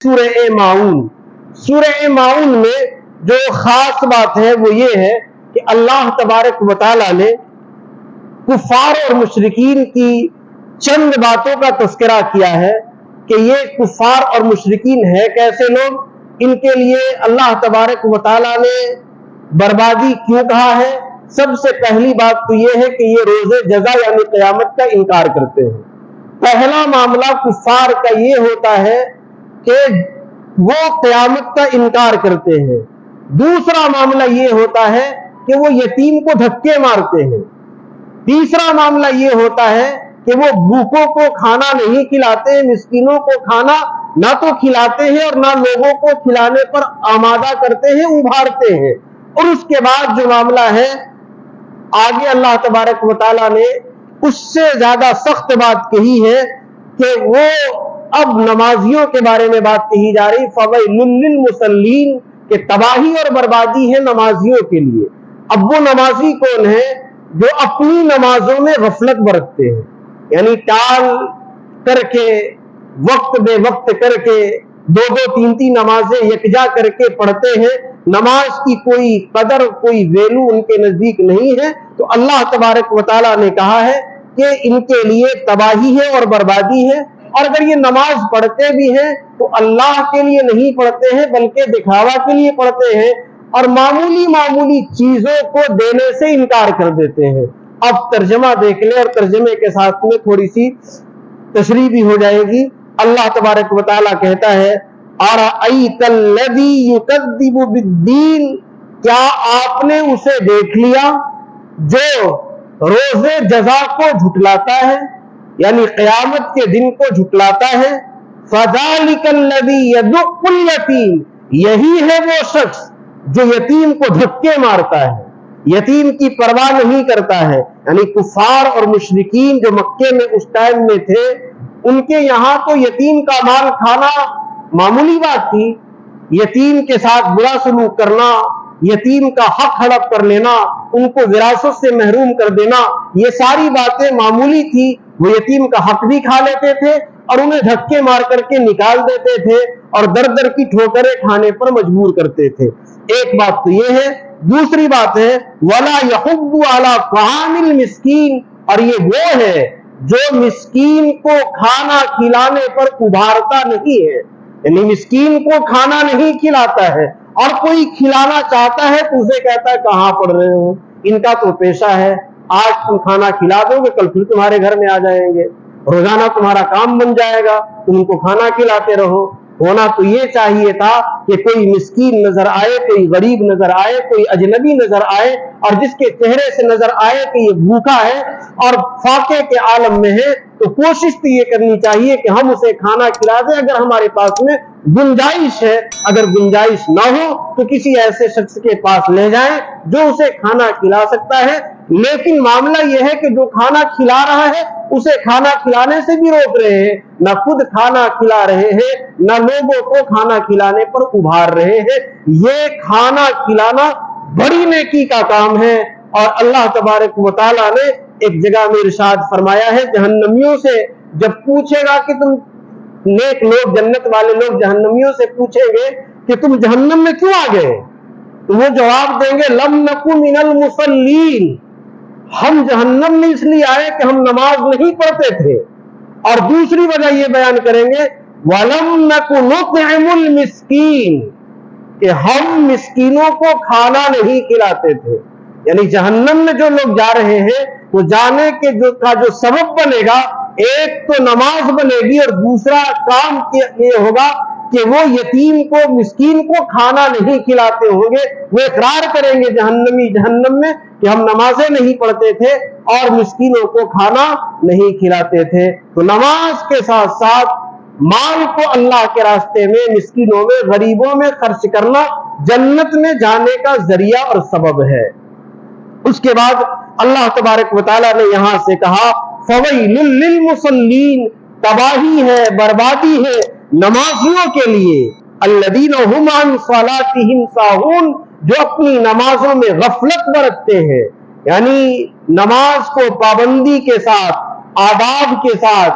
سورہ ماؤن۔ سورہ ماؤن میں جو خاص بات ہے وہ یہ ہے کہ اللہ تبارک و تعالیٰ نے کفار اور مشرکین کی چند باتوں کا تذکرہ کیا ہے کہ یہ کفار اور مشرکین ہے کیسے لوگ، ان کے لیے اللہ تبارک و تعالیٰ نے بربادی کیوں کہا ہے۔ سب سے پہلی بات تو یہ ہے کہ یہ روز جزا یعنی قیامت کا انکار کرتے ہیں۔ پہلا معاملہ کفار کا یہ ہوتا ہے کہ وہ قیامت کا انکار کرتے ہیں۔ دوسرا معاملہ یہ ہوتا ہے کہ وہ یتیم کو دھکے مارتے ہیں۔ تیسرا معاملہ یہ ہوتا ہے کہ وہ بھوکوں کو کھانا نہیں کھلاتے ہیں، مسکینوں کو کھانا نہ تو کھلاتے ہیں اور نہ لوگوں کو کھلانے پر آمادہ کرتے ہیں، ابھارتے ہیں۔ اور اس کے بعد جو معاملہ ہے آگے اللہ تبارک و تعالیٰ نے اس سے زیادہ سخت بات کہی ہے کہ وہ اب نمازیوں کے بارے میں بات کہی جا رہی، فَوَيْلٌ لِّلْمُصَلِّينَ کہ تباہی اور بربادی ہے نمازیوں کے لیے۔ اب وہ نمازی کون ہیں؟ جو اپنی نمازوں میں غفلت برتتے ہیں، یعنی ٹال کر کے، وقت بے وقت کر کے، دو دو تین تین نمازیں یکجا کر کے پڑھتے ہیں، نماز کی کوئی قدر کوئی ویلو ان کے نزدیک نہیں ہے۔ تو اللہ تبارک و تعالیٰ نے کہا ہے کہ ان کے لیے تباہی ہے اور بربادی ہے۔ اور اگر یہ نماز پڑھتے بھی ہیں تو اللہ کے لیے نہیں پڑھتے ہیں بلکہ دکھاوا کے لیے پڑھتے ہیں، اور معمولی معمولی چیزوں کو دینے سے انکار کر دیتے ہیں۔ اب ترجمہ دیکھ لیں اور ترجمے کے ساتھ میں تھوڑی سی تشریح بھی ہو جائے گی۔ اللہ تبارک و تعالیٰ کہتا ہے أَرَأَيْتَ الَّذِي يُكَذِّبُ بِالدِّينِ کیا آپ نے اسے دیکھ لیا جو روز جزا کو جھٹلاتا ہے، یعنی قیامت کے دن کو جھٹلاتا ہے۔ فَذَلِكَ الَّذِي يَدُعُّ الْيَتِيمَ یہی ہے وہ شخص جو یتیم کو دھکے مارتا ہے، یتیم کی پرواہ نہیں کرتا ہے۔ یعنی کفار اور مشرکین جو مکے میں اس ٹائم میں تھے، ان کے یہاں تو یتیم کا مال کھانا معمولی بات تھی، یتیم کے ساتھ برا سلوک کرنا، یتیم کا حق ہڑپ کر لینا، ان کو وراثت سے محروم کر دینا، یہ ساری باتیں معمولی تھی۔ وہ یتیم کا حق بھی کھا لیتے تھے اور انہیں دھکے مار کر کے نکال دیتے تھے اور در در کی ٹھوکریں کھانے پر مجبور کرتے تھے۔ ایک بات تو یہ ہے۔ دوسری بات ہے وَلَا يَحُضُّ عَلَىٰ طَعَامِ الْمِسْكِينِ اور یہ وہ ہے جو مسکین کو کھانا کھلانے پر ابھارتا نہیں ہے، یعنی مسکین کو کھانا نہیں کھلاتا ہے، اور کوئی کھلانا چاہتا ہے تو اسے کہتا ہے کہاں پڑھ رہے ہو، ان کا تو پیشہ ہے، آج تم کھانا کھلا دو گے کل پھر تمہارے گھر میں آ جائیں گے، روزانہ تمہارا کام بن جائے گا، تم ان کو کھانا کھلاتے رہو۔ ہونا تو یہ چاہیے تھا کہ کوئی مسکین نظر آئے، کوئی غریب نظر آئے، کوئی اجنبی نظر آئے، اور جس کے چہرے سے نظر آئے کہ یہ بھوکا ہے اور فاقے کے عالم میں ہے، تو کوشش تو یہ کرنی چاہیے کہ ہم اسے کھانا کھلا دیں اگر ہمارے پاس میں گنجائش ہے۔ اگر گنجائش نہ ہو تو کسی ایسے شخص کے پاس لے جائیں جو اسے کھانا کھلا سکتا ہے۔ لیکن معاملہ یہ ہے کہ جو کھانا کھلا رہا ہے اسے کھانا کھلانے سے بھی روک رہے ہیں، نہ خود کھانا کھلا رہے ہیں، نہ لوگوں کو کھانا کھلانے پر ابھار رہے ہیں۔ یہ کھانا کھلانا بڑی نیکی کا کام ہے، اور اللہ تبارک و تعالیٰ نے ایک جگہ میں ارشاد فرمایا ہے، جہنمیوں سے جب پوچھے گا کہ تم نیک لوگ، جنت والے لوگ جہنمیوں سے پوچھیں گے کہ تم جہنم میں کیوں آ گئے، تو وہ جواب دیں گے لم نکو من المصلین، ہم جہنم میں اس لیے آئے کہ ہم نماز نہیں پڑھتے تھے۔ اور دوسری وجہ یہ بیان کریں گے وَلَمْ نَكُ نُطْعِمُ الْمِسْكِينَ کہ ہم مسکینوں کو کھانا نہیں کھلاتے تھے۔ یعنی جہنم میں جو لوگ جا رہے ہیں وہ جانے کے جو سبب بنے گا، ایک تو نماز بنے گی اور دوسرا کام یہ ہوگا کہ وہ یتیم کو مسکین کو کھانا نہیں کھلاتے ہوں گے۔ وہ اقرار کریں گے جہنمی جہنم میں کہ ہم نمازیں نہیں پڑھتے تھے اور مسکینوں کو کھانا نہیں کھلاتے تھے۔ تو نماز کے ساتھ ساتھ مال کو اللہ کے راستے میں، مسکینوں میں، غریبوں میں خرچ کرنا جنت میں جانے کا ذریعہ اور سبب ہے۔ اس کے بعد اللہ تبارک و تعالیٰ نے یہاں سے کہا فَوَيْلٌ لِّلْمُصَلِّينَ تباہی ہے، بربادی ہے نمازیوں کے لیے، الَّذِينَ هُمْ عَنْ صَلَاتِهِمْ سَاهُونَ جو اپنی نمازوں میں غفلت برتتے ہیں، یعنی نماز کو پابندی کے ساتھ، آداب کے ساتھ،